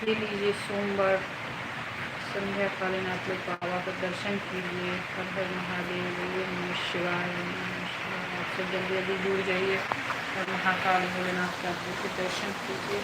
ये लीजिए सोमवार संध्याकालीन आप लोग बाबा का दर्शन कीजिए। हर हर महादेव, ओम नमः शिवाय, ओम नमः शिवाय। आप सब जल्दी जल्दी जुड़ जाइए और महाकाल भोलेनाथ का के दर्शन कीजिए।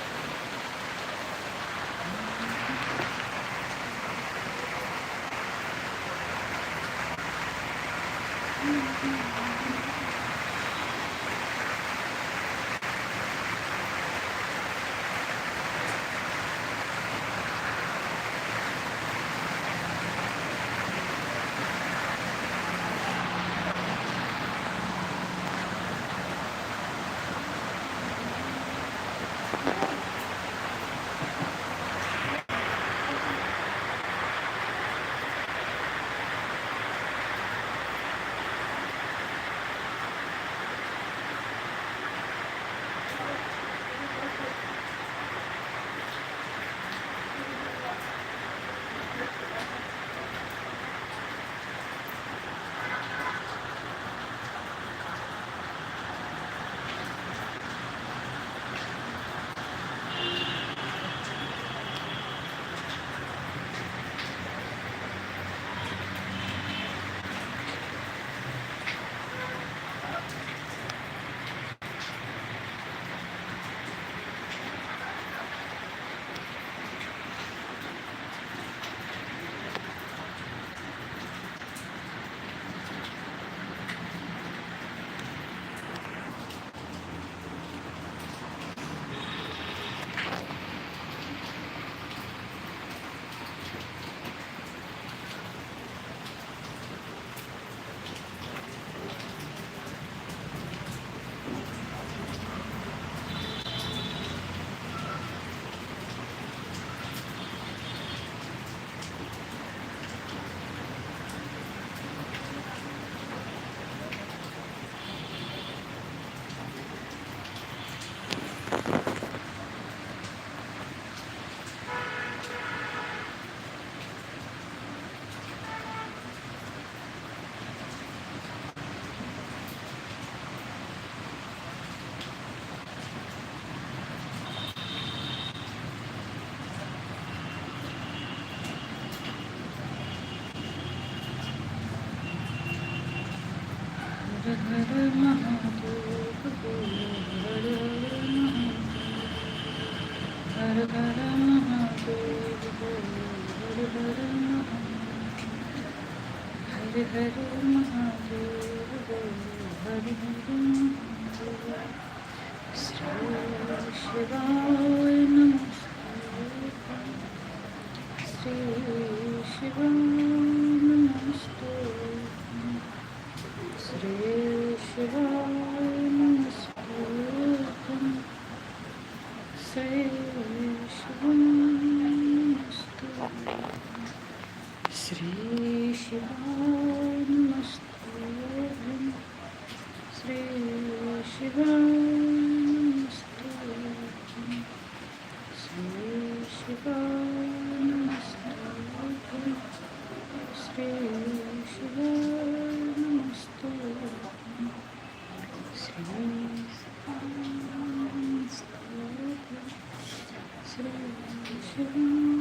हर हर महादेव बोलो, हर हर महादेव बोलो, हर हर महादेव बोलो, हर हर महादेव। श्री शिवाय नमस्ते, श्री शिवाय नमस्ते, श्री शिवाय नमस्ते, श्री शिवाय नमस्ते, श्री शिवाय नमस्ते, श्री शिवाय नमस्ते, श्री शिवाय नमस्ते, श्री शिवाय नमस्ते, श्री शिवाय नमस्ते, श्री शिवाय